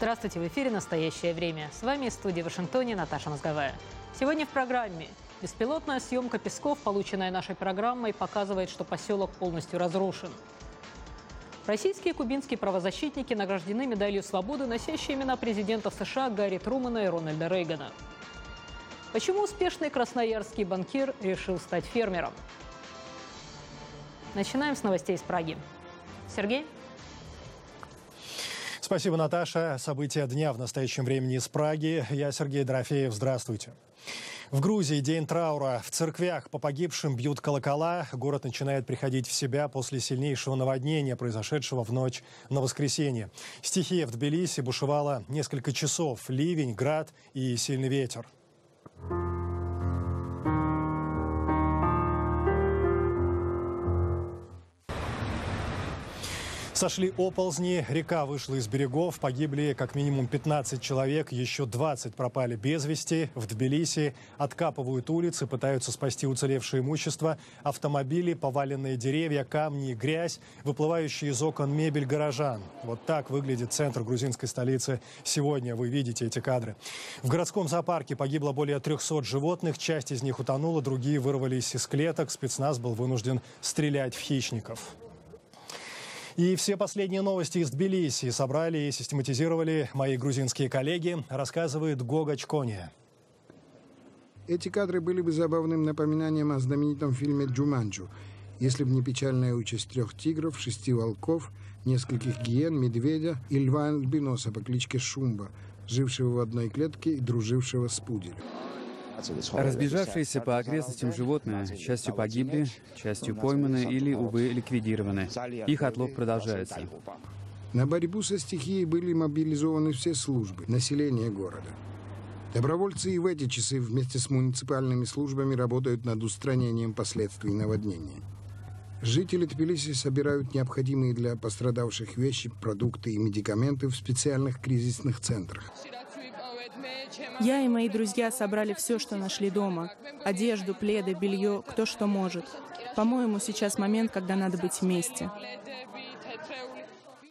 Здравствуйте, в эфире «Настоящее время». С вами из студии в Вашингтоне Наташа Мозговая. Сегодня в программе. Беспилотная съемка песков, полученная нашей программой, показывает, что поселок полностью разрушен. Российские и кубинские правозащитники награждены медалью свободы, носящей имена президентов США Гарри Трумэна и Рональда Рейгана. Почему успешный красноярский банкир решил стать фермером? Начинаем с новостей из Праги. Сергей? Спасибо, Наташа. События дня в настоящем времени из Праги. Я Сергей Дорофеев. Здравствуйте. В Грузии день траура. В церквях по погибшим бьют колокола. Город начинает приходить в себя после сильнейшего наводнения, произошедшего в ночь на воскресенье. Стихия в Тбилиси бушевала несколько часов. Ливень, град и сильный ветер. Сошли оползни, река вышла из берегов, погибли как минимум 15 человек, еще 20 пропали без вести. В Тбилиси откапывают улицы, пытаются спасти уцелевшее имущество, автомобили, поваленные деревья, камни и грязь, выплывающие из окон мебель горожан. Вот так выглядит центр грузинской столицы сегодня, вы видите эти кадры. В городском зоопарке погибло более 300 животных, часть из них утонула, другие вырвались из клеток, спецназ был вынужден стрелять в хищников. И все последние новости из Тбилиси собрали и систематизировали мои грузинские коллеги, рассказывает Гога Чкония. Эти кадры были бы забавным напоминанием о знаменитом фильме «Джуманджу», если бы не печальная участь 3 тигров, 6 волков, нескольких гиен, медведя и льва-альбиноса по кличке Шумба, жившего в одной клетке и дружившего с пуделем. Разбежавшиеся по окрестностям животные частью погибли, частью пойманы или, увы, ликвидированы. Их отлов продолжается. На борьбу со стихией были мобилизованы все службы, население города. Добровольцы и в эти часы вместе с муниципальными службами работают над устранением последствий наводнения. Жители Тбилиси собирают необходимые для пострадавших вещи, продукты и медикаменты в специальных кризисных центрах. Я и мои друзья собрали все, что нашли дома. Одежду, пледы, белье, кто что может. По-моему, сейчас момент, когда надо быть вместе.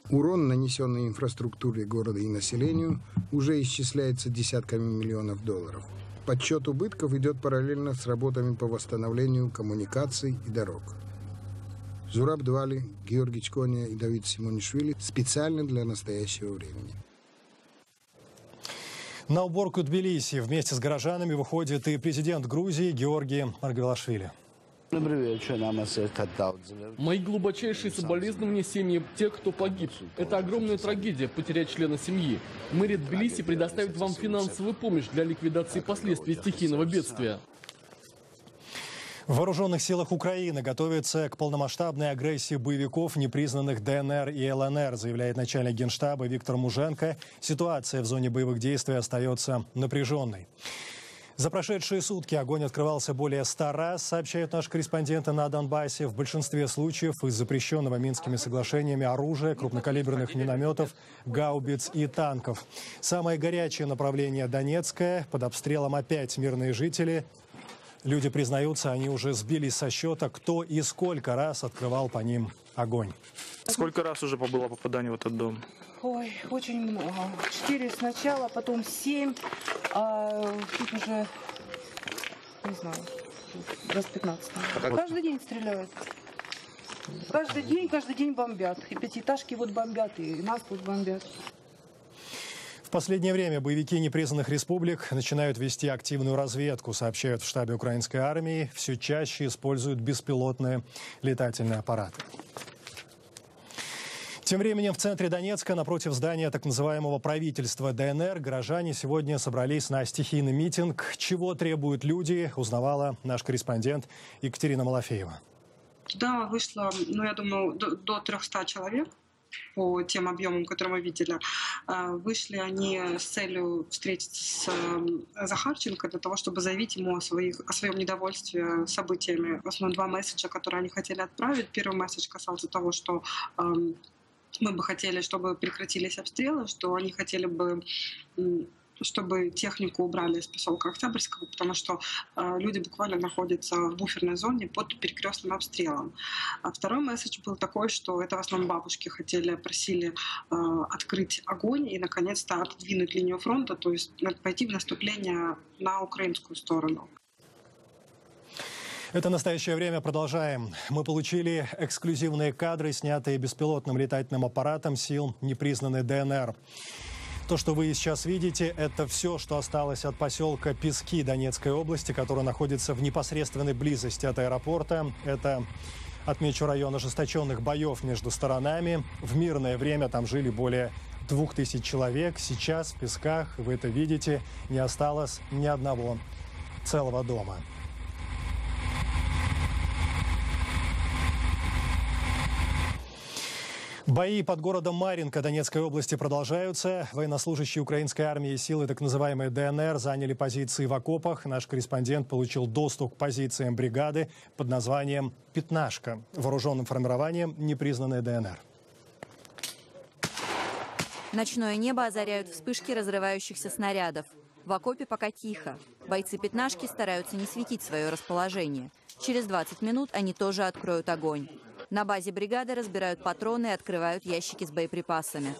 Урон, нанесенный инфраструктуре города и населению, уже исчисляется десятками миллионов долларов. Подсчет убытков идет параллельно с работами по восстановлению коммуникаций и дорог. Зураб Двали, Георгий Чкония и Давид Симонишвили специально для настоящего времени. На уборку Тбилиси вместе с горожанами выходит и президент Грузии Георгий Маргвелашвили. Мои глубочайшие соболезнования семьям тех, кто погиб. Это огромная трагедия потерять члена семьи. Мэрия Тбилиси предоставит вам финансовую помощь для ликвидации последствий стихийного бедствия. В вооруженных силах Украины готовятся к полномасштабной агрессии боевиков, непризнанных ДНР и ЛНР, заявляет начальник Генштаба Виктор Муженко. Ситуация в зоне боевых действий остается напряженной. За прошедшие сутки огонь открывался более 100 раз, сообщают наши корреспонденты на Донбассе. В большинстве случаев из запрещенного Минскими соглашениями оружия, крупнокалиберных минометов, гаубиц и танков. Самое горячее направление Донецкое. Под обстрелом опять мирные жители. Люди признаются, они уже сбились со счета, кто и сколько раз открывал по ним огонь. Сколько раз уже было попадание в этот дом? Ой, очень много. 4 сначала, потом 7, а тут уже, не знаю, раз 15. Каждый день стреляют. Каждый день бомбят. И пятиэтажки вот бомбят, и нас тут бомбят. В последнее время боевики непризнанных республик начинают вести активную разведку, сообщают в штабе украинской армии. Все чаще используют беспилотные летательные аппараты. Тем временем в центре Донецка, напротив здания так называемого правительства ДНР, горожане сегодня собрались на стихийный митинг. Чего требуют люди, узнавала наш корреспондент Екатерина Малафеева. Туда вышло, я думаю, до 300 человек. По тем объемам, которые мы видели, вышли они с целью встретиться с Захарченко для того, чтобы заявить ему о своем недовольстве событиями. В основном 2 месседжа, которые они хотели отправить. Первый месседж касался того, что мы бы хотели, чтобы прекратились обстрелы, что они хотели бы чтобы технику убрали из поселка Октябрьского, потому что люди буквально находятся в буферной зоне под перекрестным обстрелом. А второй месседж был такой, что это в основном бабушки просили открыть огонь и наконец-то отодвинуть линию фронта, то есть пойти в наступление на украинскую сторону. Это «Настоящее время». Продолжаем. Мы получили эксклюзивные кадры, снятые беспилотным летательным аппаратом сил непризнанной ДНР. То, что вы сейчас видите, это все, что осталось от поселка Пески Донецкой области, который находится в непосредственной близости от аэропорта. Это, отмечу, район ожесточенных боев между сторонами. В мирное время там жили более 2000 человек. Сейчас в Песках, вы это видите, не осталось ни одного целого дома. Бои под городом Марьинка Донецкой области продолжаются. Военнослужащие украинской армии и силы так называемой ДНР заняли позиции в окопах. Наш корреспондент получил доступ к позициям бригады под названием «Пятнашка», вооруженным формированием непризнанной ДНР. Ночное небо озаряют вспышки разрывающихся снарядов. В окопе пока тихо. Бойцы «Пятнашки» стараются не светить свое расположение. Через 20 минут они тоже откроют огонь. На базе бригады разбирают патроны и открывают ящики с боеприпасами.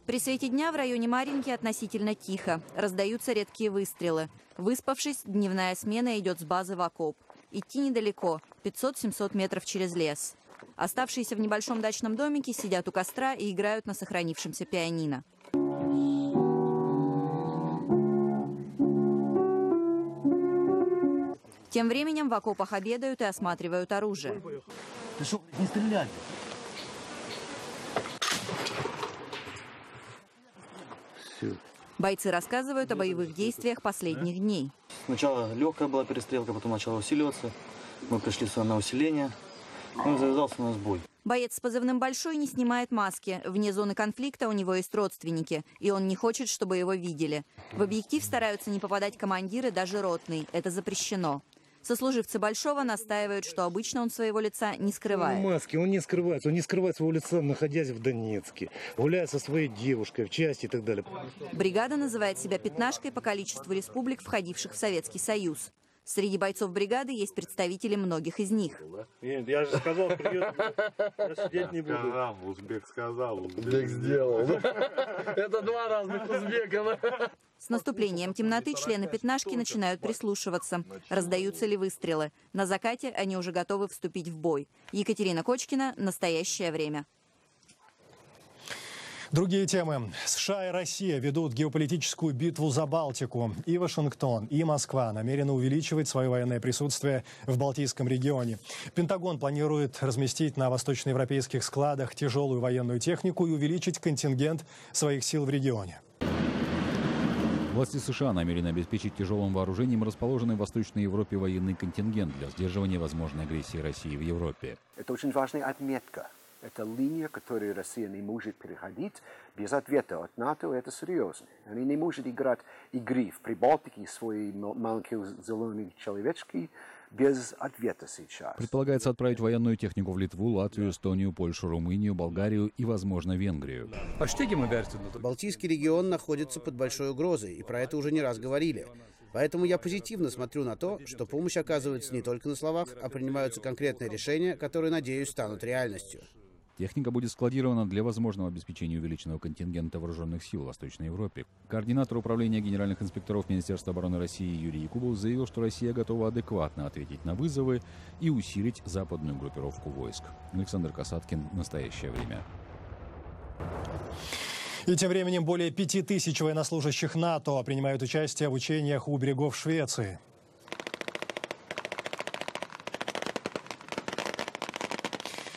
При свете дня в районе Марьинки относительно тихо. Раздаются редкие выстрелы. Выспавшись, дневная смена идет с базы в окоп. Идти недалеко, 500-700 метров через лес. Оставшиеся в небольшом дачном домике сидят у костра и играют на сохранившемся пианино. Тем временем в окопах обедают и осматривают оружие. Ты что, не стреляй? Все. Бойцы рассказывают о боевых действиях последних дней. Сначала легкая была перестрелка, потом начала усиливаться. Мы пришли сюда на усиление, и завязался у нас бой. Боец с позывным «Большой» не снимает маски. Вне зоны конфликта у него есть родственники, и он не хочет, чтобы его видели. В объектив стараются не попадать командиры, даже ротный. Это запрещено. Сослуживцы Большого настаивают, что обычно он своего лица не скрывает. Маски, он не скрывает своего лица, находясь в Донецке. Гуляет со своей девушкой в части и так далее. Бригада называет себя «Пятнашкой» по количеству республик, входивших в Советский Союз. Среди бойцов бригады есть представители многих из них. Нет, я же сказал, придет, я сидеть не буду. Узбек сказал, узбек сделал. Это два разных узбека. С наступлением темноты члены «Пятнашки» начинают прислушиваться. Раздаются ли выстрелы? На закате они уже готовы вступить в бой. Екатерина Кочкина, «Настоящее время». Другие темы. США и Россия ведут геополитическую битву за Балтику. И Вашингтон, и Москва намерены увеличивать свое военное присутствие в Балтийском регионе. Пентагон планирует разместить на восточноевропейских складах тяжелую военную технику и увеличить контингент своих сил в регионе. Власти США намерены обеспечить тяжелым вооружением расположенный в Восточной Европе военный контингент для сдерживания возможной агрессии России в Европе. Это очень важная отметка. Это линия, которую Россия не может переходить без ответа от НАТО. Это серьезно. Они не могут играть игры в Прибалтике свои маленькие зеленые человечки без ответа сейчас. Предполагается отправить военную технику в Литву, Латвию, Эстонию, Польшу, Румынию, Болгарию и, возможно, Венгрию. Балтийский регион находится под большой угрозой, и про это уже не раз говорили. Поэтому я позитивно смотрю на то, что помощь оказывается не только на словах, а принимаются конкретные решения, которые, надеюсь, станут реальностью. Техника будет складирована для возможного обеспечения увеличенного контингента вооруженных сил в Восточной Европе. Координатор управления генеральных инспекторов Министерства обороны России Юрий Якубов заявил, что Россия готова адекватно ответить на вызовы и усилить западную группировку войск. Александр Касаткин, «Настоящее время». И тем временем более 5000 военнослужащих НАТО принимают участие в учениях у берегов Швеции.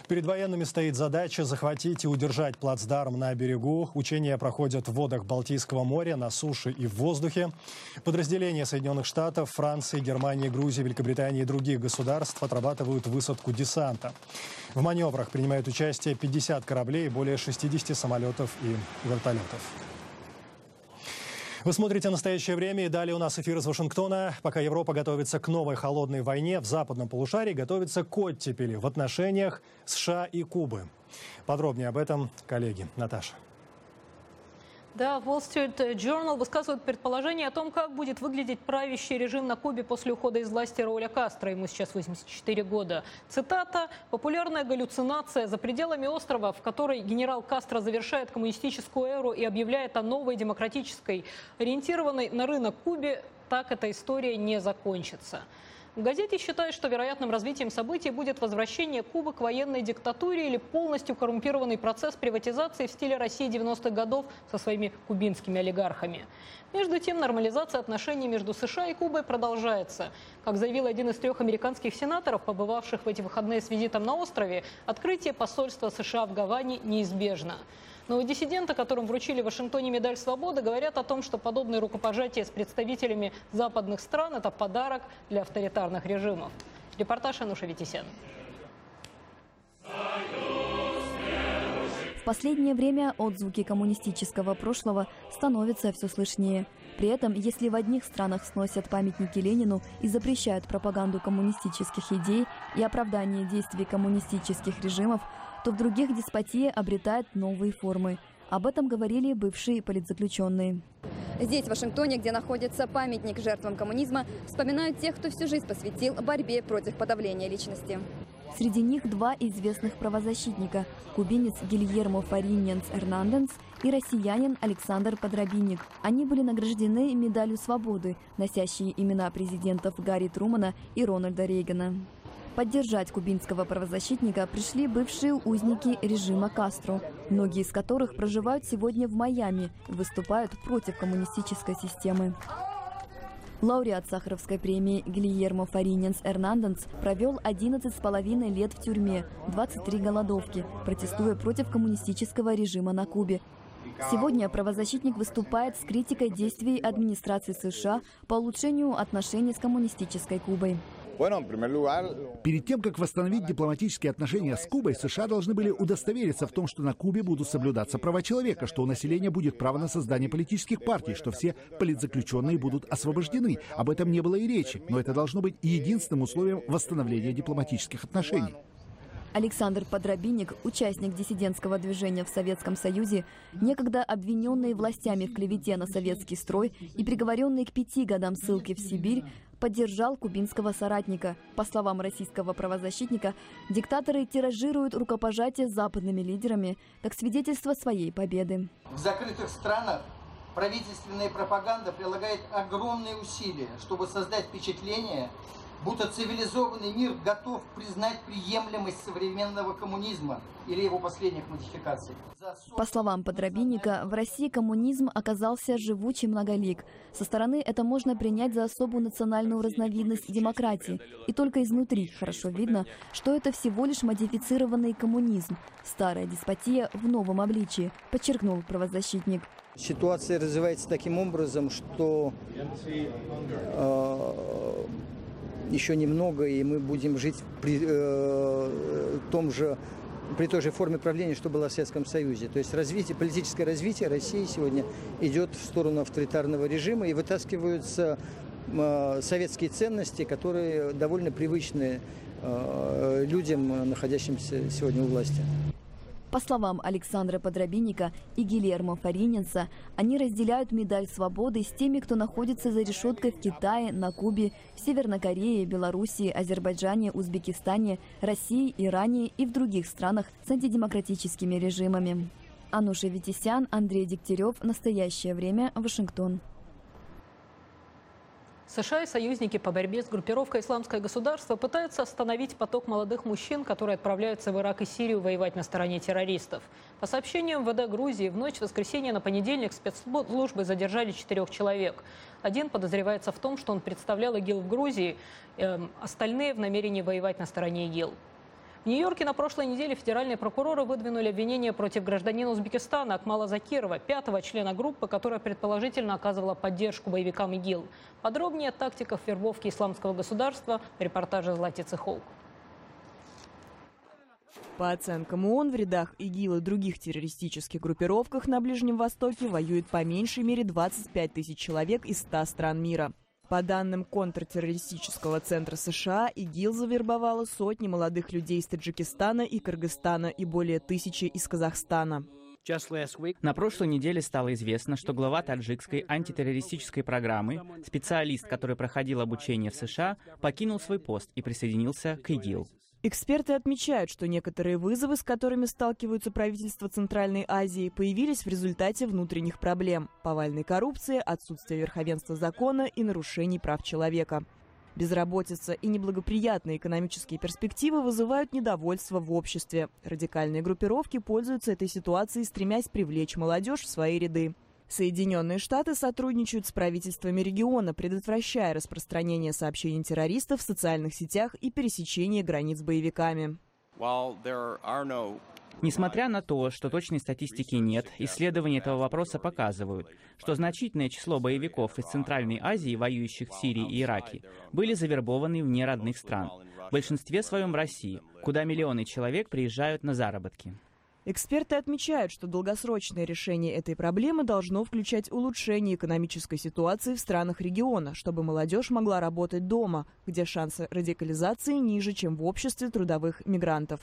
Перед военными стоит задача захватить и удержать плацдарм на берегу. Учения проходят в водах Балтийского моря, на суше и в воздухе. Подразделения Соединенных Штатов, Франции, Германии, Грузии, Великобритании и других государств отрабатывают высадку десанта. В маневрах принимают участие 50 кораблей, более 60 самолетов и вертолетов. Вы смотрите «Настоящее время», и далее у нас эфир из Вашингтона. Пока Европа готовится к новой холодной войне, в западном полушарии готовится к оттепели в отношениях США и Кубы. Подробнее об этом, коллеги. Наташа. Да, Wall Street Journal высказывает предположение о том, как будет выглядеть правящий режим на Кубе после ухода из власти Рауля Кастро. Ему сейчас 84 года. Цитата: «Популярная галлюцинация за пределами острова, в которой генерал Кастро завершает коммунистическую эру и объявляет о новой демократической, ориентированной на рынок Кубе, так эта история не закончится». В газете считают, что вероятным развитием событий будет возвращение Кубы к военной диктатуре или полностью коррумпированный процесс приватизации в стиле России 90-х годов со своими кубинскими олигархами. Между тем, нормализация отношений между США и Кубой продолжается. Как заявил один из 3 американских сенаторов, побывавших в эти выходные с визитом на острове, открытие посольства США в Гаване неизбежно. Но диссиденты, которым вручили в Вашингтоне медаль свободы, говорят о том, что подобные рукопожатия с представителями западных стран – это подарок для авторитарных режимов. Репортаж Ануша Витисян. В последнее время отзвуки коммунистического прошлого становятся все слышнее. При этом, если в одних странах сносят памятники Ленину и запрещают пропаганду коммунистических идей и оправдание действий коммунистических режимов, то в других деспотия обретает новые формы. Об этом говорили бывшие политзаключенные. Здесь, в Вашингтоне, где находится памятник жертвам коммунизма, вспоминают тех, кто всю жизнь посвятил борьбе против подавления личности. Среди них 2 известных правозащитника – кубинец Гильермо Фариньянс Эрнандес и россиянин Александр Подробинник. Они были награждены медалью свободы, носящие имена президентов Гарри Трумана и Рональда Рейгана. Поддержать кубинского правозащитника пришли бывшие узники режима Кастро, многие из которых проживают сегодня в Майами и выступают против коммунистической системы. Лауреат Сахаровской премии Гильермо Фариньянс Эрнандес провел 11,5 лет в тюрьме, 23 голодовки, протестуя против коммунистического режима на Кубе. Сегодня правозащитник выступает с критикой действий администрации США по улучшению отношений с коммунистической Кубой. Перед тем, как восстановить дипломатические отношения с Кубой, США должны были удостовериться в том, что на Кубе будут соблюдаться права человека, что у населения будет право на создание политических партий, что все политзаключенные будут освобождены. Об этом не было и речи, но это должно быть единственным условием восстановления дипломатических отношений. Александр Подробинник, участник диссидентского движения в Советском Союзе, некогда обвиненный властями в клевете на советский строй и приговоренный к 5 годам ссылки в Сибирь, поддержал кубинского соратника. По словам российского правозащитника, диктаторы тиражируют рукопожатия с западными лидерами как свидетельство своей победы. В закрытых странах правительственная пропаганда прилагает огромные усилия, чтобы создать впечатление, будто цивилизованный мир готов признать приемлемость современного коммунизма или его последних модификаций. По словам Подробинника, в России коммунизм оказался живучий многолик. Со стороны это можно принять за особую национальную разновидность демократии. И только изнутри хорошо видно, что это всего лишь модифицированный коммунизм, старая деспотия в новом обличии, подчеркнул правозащитник. Ситуация развивается таким образом, что еще немного, и мы будем жить при той же форме правления, что было в Советском Союзе. То есть политическое развитие России сегодня идет в сторону авторитарного режима, и вытаскиваются советские ценности, которые довольно привычны людям, находящимся сегодня у власти. По словам Александра Подробинника и Гильермо Фариньянса, они разделяют медаль свободы с теми, кто находится за решеткой в Китае, на Кубе, в Северной Корее, Белоруссии, Азербайджане, Узбекистане, России, Иране и в других странах с антидемократическими режимами. Ануша Витисян, Андрей Дегтярев. Настоящее время. Вашингтон. США и союзники по борьбе с группировкой «Исламское государство» пытаются остановить поток молодых мужчин, которые отправляются в Ирак и Сирию воевать на стороне террористов. По сообщениям МВД Грузии, в ночь с воскресенья на понедельник спецслужбы задержали 4 человек. Один подозревается в том, что он представлял ИГИЛ в Грузии, остальные в намерении воевать на стороне ИГИЛ. В Нью-Йорке на прошлой неделе федеральные прокуроры выдвинули обвинение против гражданина Узбекистана Акмала Закирова, 5-го члена группы, которая предположительно оказывала поддержку боевикам ИГИЛ. Подробнее о тактиках вербовки исламского государства в репортаже Златицы Хоук. По оценкам ООН, в рядах ИГИЛ и других террористических группировках на Ближнем Востоке воюет по меньшей мере 25 тысяч человек из 100 стран мира. По данным контртеррористического центра США, ИГИЛ завербовала сотни молодых людей из Таджикистана и Кыргызстана и более 1000 из Казахстана. На прошлой неделе стало известно, что глава таджикской антитеррористической программы, специалист, который проходил обучение в США, покинул свой пост и присоединился к ИГИЛ. Эксперты отмечают, что некоторые вызовы, с которыми сталкиваются правительства Центральной Азии, появились в результате внутренних проблем – повальной коррупции, отсутствия верховенства закона и нарушений прав человека. Безработица и неблагоприятные экономические перспективы вызывают недовольство в обществе. Радикальные группировки пользуются этой ситуацией, стремясь привлечь молодежь в свои ряды. Соединенные Штаты сотрудничают с правительствами региона, предотвращая распространение сообщений террористов в социальных сетях и пересечение границ с боевиками. Несмотря на то, что точной статистики нет, исследования этого вопроса показывают, что значительное число боевиков из Центральной Азии, воюющих в Сирии и Ираке, были завербованы вне родных стран, в большинстве своем в России, куда миллионы человек приезжают на заработки. Эксперты отмечают, что долгосрочное решение этой проблемы должно включать улучшение экономической ситуации в странах региона, чтобы молодежь могла работать дома, где шансы радикализации ниже, чем в обществе трудовых мигрантов.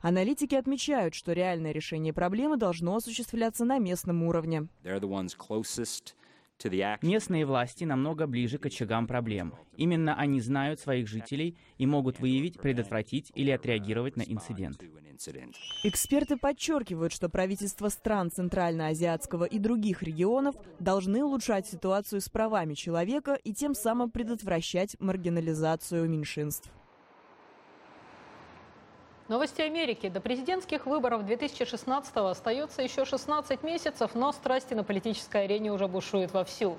Аналитики отмечают, что реальное решение проблемы должно осуществляться на местном уровне. Местные власти намного ближе к очагам проблем. Именно они знают своих жителей и могут выявить, предотвратить или отреагировать на инцидент. Эксперты подчеркивают, что правительства стран Центральноазиатского и других регионов должны улучшать ситуацию с правами человека и тем самым предотвращать маргинализацию меньшинств. Новости Америки. До президентских выборов 2016-го остается еще 16 месяцев, но страсти на политической арене уже бушуют вовсю.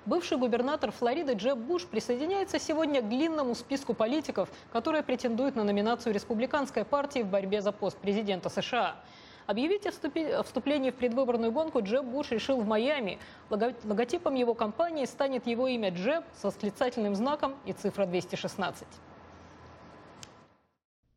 Бывший губернатор Флориды Джеб Буш присоединяется сегодня к длинному списку политиков, которые претендуют на номинацию республиканской партии в борьбе за пост президента США. Объявить о вступлении в предвыборную гонку Джеб Буш решил в Майами. Логотипом его кампании станет его имя Джеб с восклицательным знаком и цифра 216.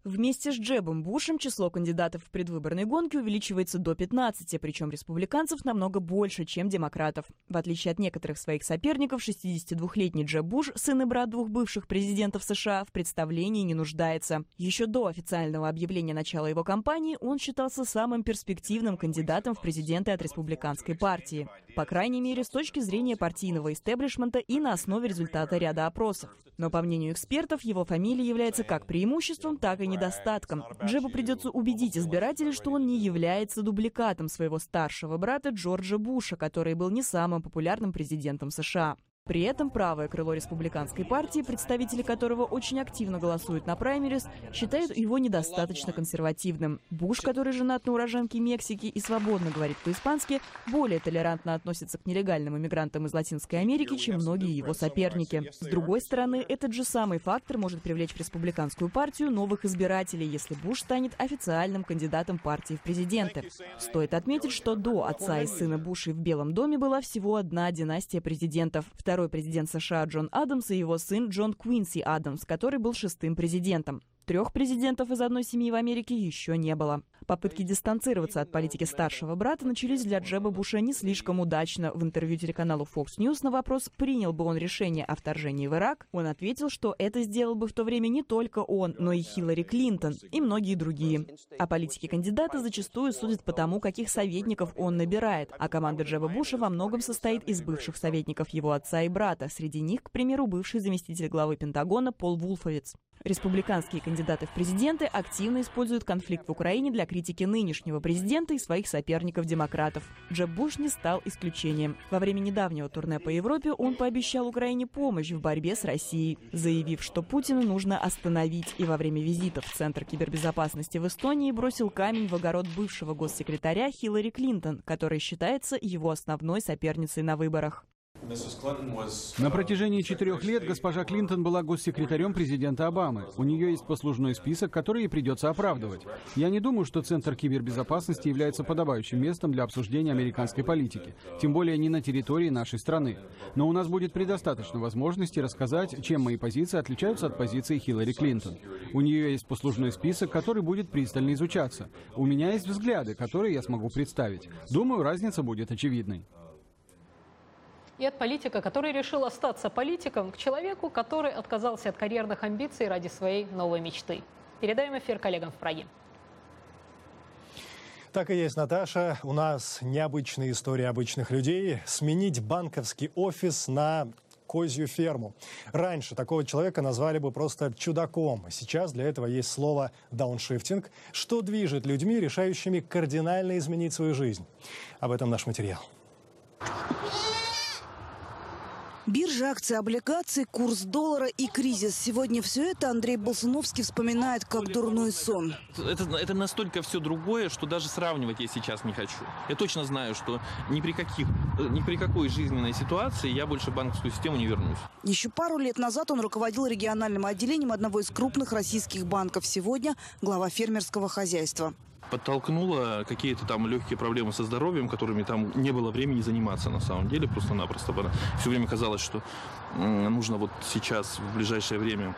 Вместе с Джебом Бушем число кандидатов в предвыборной гонке увеличивается до 15, причем республиканцев намного больше, чем демократов. В отличие от некоторых своих соперников, 62-летний Джеб Буш, сын и брат двух бывших президентов США, в представлении не нуждается. Еще до официального объявления начала его кампании он считался самым перспективным кандидатом в президенты от республиканской партии. По крайней мере, с точки зрения партийного истеблишмента и на основе результата ряда опросов. Но, по мнению экспертов, его фамилия является как преимуществом, так и недостатком. Джебу придется убедить избирателей, что он не является дубликатом своего старшего брата Джорджа Буша, который был не самым популярным президентом США. При этом правое крыло республиканской партии, представители которого очень активно голосуют на праймерис, считают его недостаточно консервативным. Буш, который женат на уроженке Мексики и свободно говорит по-испански, более толерантно относится к нелегальным иммигрантам из Латинской Америки, чем многие его соперники. С другой стороны, этот же самый фактор может привлечь в республиканскую партию новых избирателей, если Буш станет официальным кандидатом партии в президенты. Стоит отметить, что до отца и сына Бушей в Белом доме была всего одна династия президентов. Второй президент США Джон Адамс и его сын Джон Квинси Адамс, который был 6-м президентом. 3 президентов из одной семьи в Америке еще не было. Попытки дистанцироваться от политики старшего брата начались для Джеба Буша не слишком удачно. В интервью телеканалу Fox News на вопрос, принял бы он решение о вторжении в Ирак, он ответил, что это сделал бы в то время не только он, но и Хиллари Клинтон и многие другие. А политики кандидата зачастую судят по тому, каких советников он набирает, а команда Джеба Буша во многом состоит из бывших советников его отца и брата. Среди них, к примеру, бывший заместитель главы Пентагона Пол Вулфовиц. Республиканские кандидаты в президенты активно используют конфликт в Украине для критики нынешнего президента и своих соперников-демократов. Джеб Буш не стал исключением. Во время недавнего турне по Европе он пообещал Украине помощь в борьбе с Россией, заявив, что Путина нужно остановить, и во время визита в Центр кибербезопасности в Эстонии бросил камень в огород бывшего госсекретаря Хиллари Клинтон, которая считается его основной соперницей на выборах. На протяжении 4 лет госпожа Клинтон была госсекретарем президента Обамы. У нее есть послужной список, который ей придется оправдывать. Я не думаю, что Центр кибербезопасности является подобающим местом для обсуждения американской политики, тем более не на территории нашей страны. Но у нас будет предостаточно возможностей рассказать, чем мои позиции отличаются от позиции Хиллари Клинтон. У нее есть послужной список, который будет пристально изучаться. У меня есть взгляды, которые я смогу представить. Думаю, разница будет очевидной. И от политика, который решил остаться политиком, к человеку, который отказался от карьерных амбиций ради своей новой мечты. Передаем эфир коллегам в Праге. Так и есть, Наташа. У нас необычная история обычных людей. Сменить банковский офис на козью ферму. Раньше такого человека назвали бы просто чудаком. Сейчас для этого есть слово «дауншифтинг», что движет людьми, решающими кардинально изменить свою жизнь. Об этом наш материал. Биржа, акции, облигации, курс доллара и кризис. Сегодня все это Андрей Болсуновский вспоминает как дурной сон. Это настолько все другое, что даже сравнивать я сейчас не хочу. Я точно знаю, что ни при какой жизненной ситуации я больше в банковскую систему не вернусь. Еще пару лет назад он руководил региональным отделением одного из крупных российских банков. Сегодня глава фермерского хозяйства. Подтолкнуло какие-то там легкие проблемы со здоровьем, которыми там не было времени заниматься на самом деле. Просто-напросто все время казалось, что нужно вот сейчас, в ближайшее время,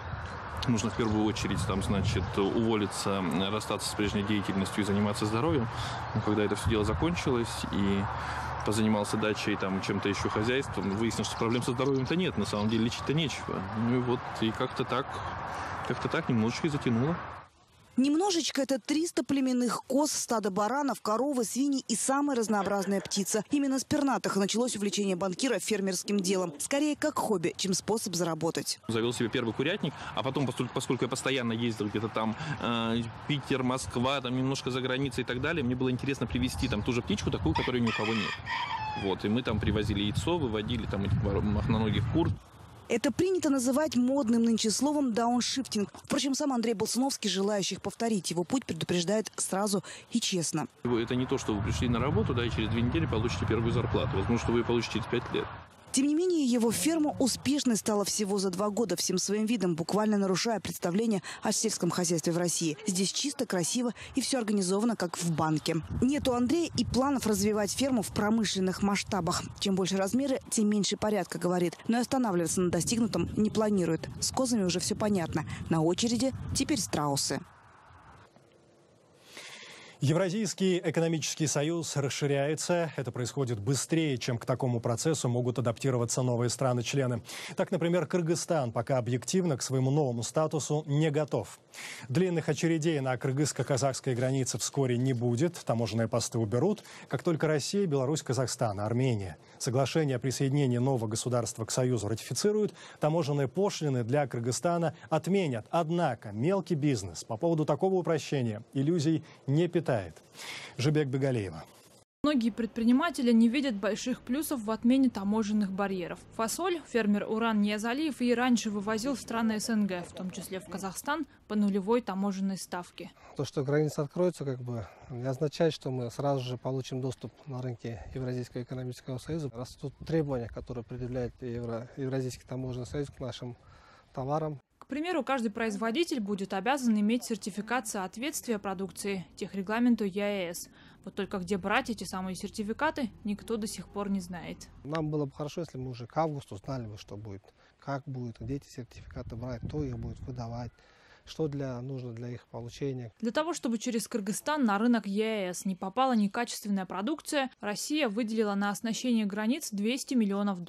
нужно в первую очередь там, значит, уволиться, расстаться с прежней деятельностью и заниматься здоровьем. Но когда это все дело закончилось и позанимался дачей, там, чем-то еще хозяйством, выяснилось, что проблем со здоровьем-то нет, на самом деле лечить-то нечего. Ну и вот, и как-то так немножечко и затянуло. Немножечко — это 300 племенных коз, стадо баранов, коровы, свиньи и самая разнообразная птица. Именно с пернатых началось увлечение банкира фермерским делом. Скорее как хобби, чем способ заработать. Завел себе первый курятник, а потом, поскольку я постоянно ездил где-то там Питер, Москва, там немножко за границей и так далее, мне было интересно привезти там ту же птичку, такую, которой ни у кого нет. Вот, и мы там привозили яйцо, выводили там этих мохноногих кур. Это принято называть модным нынче словом «дауншифтинг». Впрочем, сам Андрей Болсуновский, желающих повторить его путь, предупреждает сразу и честно. Это не то, что вы пришли на работу, да, и через 2 недели получите первую зарплату. Возможно, что вы ее получите через 5 лет. Тем не менее, его ферма успешной стала всего за 2 года, всем своим видом, буквально нарушая представление о сельском хозяйстве в России. Здесь чисто, красиво и все организовано, как в банке. Нет у Андрея и планов развивать ферму в промышленных масштабах. Чем больше размеры, тем меньше порядка, говорит. Но и останавливаться на достигнутом не планирует. С козами уже все понятно. На очереди теперь страусы. Евразийский экономический союз расширяется. Это происходит быстрее, чем к такому процессу могут адаптироваться новые страны-члены. Так, например, Кыргызстан пока объективно к своему новому статусу не готов. Длинных очередей на кыргызско-казахской границе вскоре не будет. Таможенные посты уберут. Как только Россия, Беларусь, Казахстан, Армения соглашение о присоединении нового государства к союзу ратифицируют, таможенные пошлины для Кыргызстана отменят. Однако мелкий бизнес по поводу такого упрощения иллюзий не питает. Жибек Бегалиева. Многие предприниматели не видят больших плюсов в отмене таможенных барьеров. Фасоль фермер Уран Ниязалиев и раньше вывозил в страны СНГ, в том числе в Казахстан, по нулевой таможенной ставке. То, что границы откроются, не означает, что мы сразу же получим доступ на рынке Евразийского экономического союза. Растут требования, которые предъявляет Евразийский таможенный союз к нашим товарам. К примеру, каждый производитель будет обязан иметь сертификат соответствия продукции техрегламенту ЕАЭС. Вот только где брать эти самые сертификаты, никто до сих пор не знает. Нам было бы хорошо, если мы уже к августу знали бы, что будет, как будет, где эти сертификаты брать, кто их будет выдавать, что нужно для их получения. Для того, чтобы через Кыргызстан на рынок ЕАЭС не попала некачественная продукция, Россия выделила на оснащение границ $200 миллионов.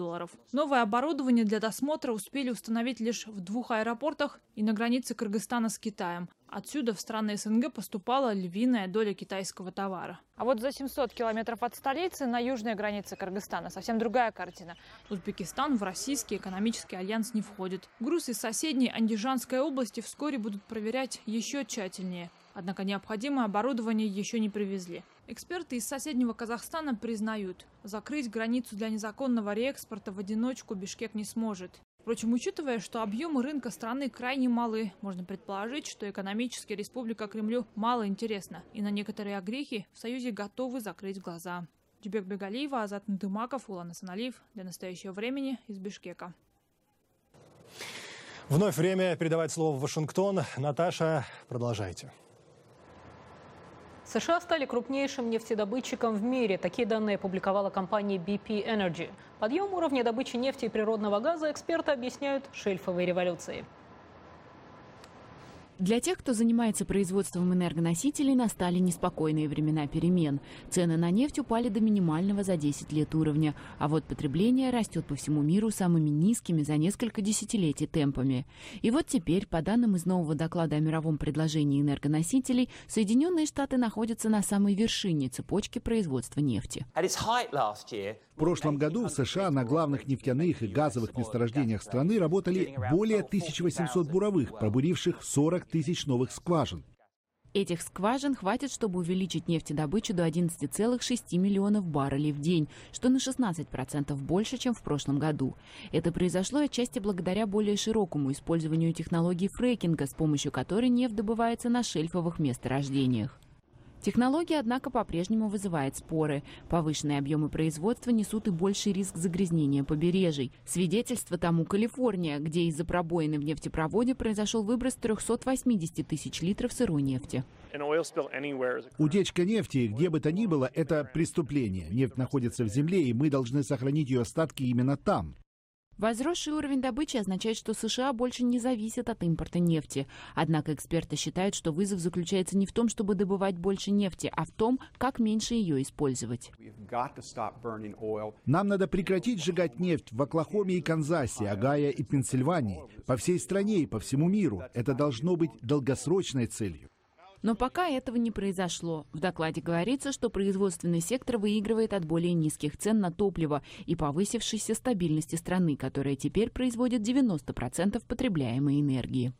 Новое оборудование для досмотра успели установить лишь в 2 аэропортах и на границе Кыргызстана с Китаем. Отсюда в страны СНГ поступала львиная доля китайского товара. А вот за 700 километров от столицы, на южной границе Кыргызстана, совсем другая картина. Узбекистан в Российский экономический альянс не входит. Груз из соседней Андижанской области вскоре будут проверять еще тщательнее. Однако необходимое оборудование еще не привезли. Эксперты из соседнего Казахстана признают, закрыть границу для незаконного реэкспорта в одиночку Бишкек не сможет. Впрочем, учитывая, что объемы рынка страны крайне малы, можно предположить, что экономически республика Кремлю мало интересна, и на некоторые огрехи в Союзе готовы закрыть глаза. Жибек Бегалиева, Азат Нтымаков, Улан Асаналиев. Для настоящего времени из Бишкека. Вновь время передавать слово в Вашингтон. Наташа, продолжайте. США стали крупнейшим нефтедобытчиком в мире. Такие данные опубликовала компания BP Energy. Подъем уровня добычи нефти и природного газа эксперты объясняют шельфовой революцией. Для тех, кто занимается производством энергоносителей, настали неспокойные времена перемен. Цены на нефть упали до минимального за 10 лет уровня, а вот потребление растет по всему миру самыми низкими за несколько десятилетий темпами. И вот теперь, по данным из нового доклада о мировом предложении энергоносителей, Соединенные Штаты находятся на самой вершине цепочки производства нефти. В прошлом году в США на главных нефтяных и газовых месторождениях страны работали более 1800 буровых, пробуривших 40 тысяч новых скважин. Этих скважин хватит, чтобы увеличить нефтедобычу до 11,6 миллионов баррелей в день, что на 16% больше, чем в прошлом году. Это произошло отчасти благодаря более широкому использованию технологии фрекинга, с помощью которой нефть добывается на шельфовых месторождениях. Технология, однако, по-прежнему вызывает споры. Повышенные объемы производства несут и больший риск загрязнения побережий. Свидетельство тому Калифорния, где из-за пробоины в нефтепроводе произошел выброс 380 тысяч литров сырой нефти. Утечка нефти, где бы то ни было, это преступление. Нефть находится в земле, и мы должны сохранить ее остатки именно там. Возросший уровень добычи означает, что США больше не зависят от импорта нефти. Однако эксперты считают, что вызов заключается не в том, чтобы добывать больше нефти, а в том, как меньше ее использовать. Нам надо прекратить сжигать нефть в Оклахоме и Канзасе, Огайо и Пенсильвании, по всей стране и по всему миру. Это должно быть долгосрочной целью. Но пока этого не произошло. В докладе говорится, что производственный сектор выигрывает от более низких цен на топливо и повысившейся стабильности страны, которая теперь производит 90% потребляемой энергии.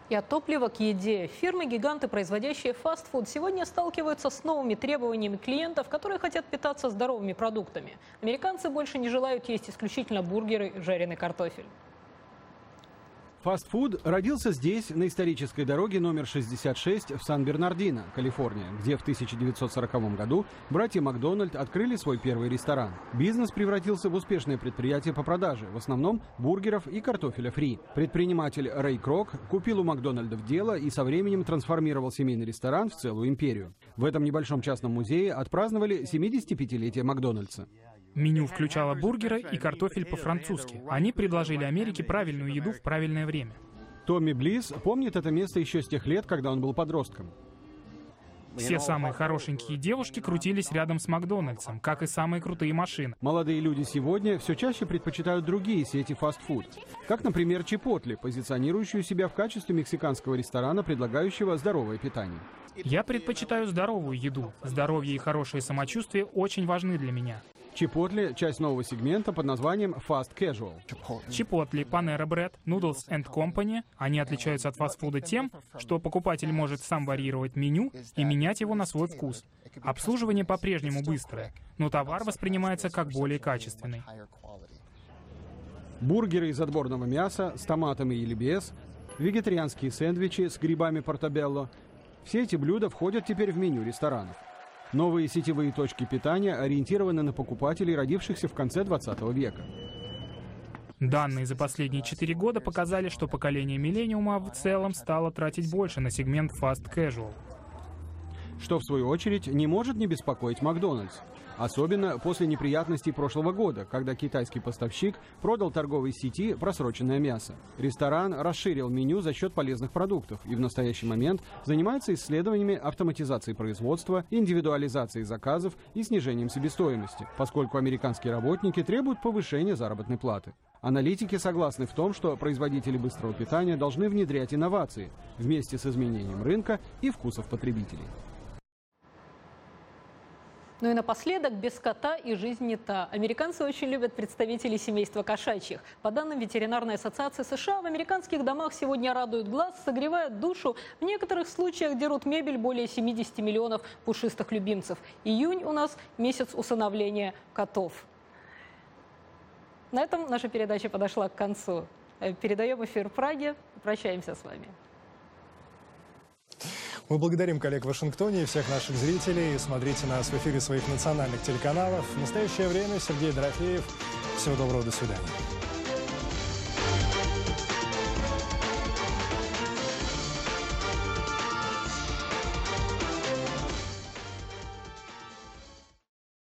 И от топлива к еде. Фирмы-гиганты, производящие фастфуд, сегодня сталкиваются с новыми требованиями клиентов, которые хотят питаться здоровыми продуктами. Американцы больше не желают есть исключительно бургеры и жареный картофель. Фастфуд родился здесь, на исторической дороге номер 66 в Сан-Бернардино, Калифорния, где в 1940 году братья Макдональд открыли свой первый ресторан. Бизнес превратился в успешное предприятие по продаже, в основном бургеров и картофеля фри. Предприниматель Рэй Крок купил у Макдональдов дело и со временем трансформировал семейный ресторан в целую империю. В этом небольшом частном музее отпраздновали 75-летие Макдональдса. Меню включало бургеры и картофель по-французски. Они предложили Америке правильную еду в правильное время. Томми Близ помнит это место еще с тех лет, когда он был подростком. Все самые хорошенькие девушки крутились рядом с Макдональдсом, как и самые крутые машины. Молодые люди сегодня все чаще предпочитают другие сети фастфуд, как, например, Чипотле, позиционирующую себя в качестве мексиканского ресторана, предлагающего здоровое питание. Я предпочитаю здоровую еду. Здоровье и хорошее самочувствие очень важны для меня. Чипотле – часть нового сегмента под названием Fast Casual. Чипотле, Panera Bread, Noodles and Company. Они отличаются от фастфуда тем, что покупатель может сам варьировать меню и менять его на свой вкус. Обслуживание по-прежнему быстрое, но товар воспринимается как более качественный. Бургеры из отборного мяса с томатами или без, вегетарианские сэндвичи с грибами портобелло – все эти блюда входят теперь в меню ресторанов. Новые сетевые точки питания ориентированы на покупателей, родившихся в конце 20 века. Данные за последние 4 года показали, что поколение миллениума в целом стало тратить больше на сегмент Fast Casual. Что, в свою очередь, не может не беспокоить Макдональдс. Особенно после неприятностей прошлого года, когда китайский поставщик продал торговой сети просроченное мясо. Ресторан расширил меню за счет полезных продуктов и в настоящий момент занимается исследованиями автоматизации производства, индивидуализации заказов и снижением себестоимости, поскольку американские работники требуют повышения заработной платы. Аналитики согласны в том, что производители быстрого питания должны внедрять инновации вместе с изменением рынка и вкусов потребителей. Ну и напоследок, без кота и жизнь не та. Американцы очень любят представителей семейства кошачьих. По данным ветеринарной ассоциации США, в американских домах сегодня радуют глаз, согревают душу. В некоторых случаях дерут мебель более 70 миллионов пушистых любимцев. Июнь у нас месяц усыновления котов. На этом наша передача подошла к концу. Передаем эфир Праге. Прощаемся с вами. Мы благодарим коллег в Вашингтоне и всех наших зрителей. Смотрите нас в эфире своих национальных телеканалов. В настоящее время Сергей Дорофеев. Всего доброго, до свидания.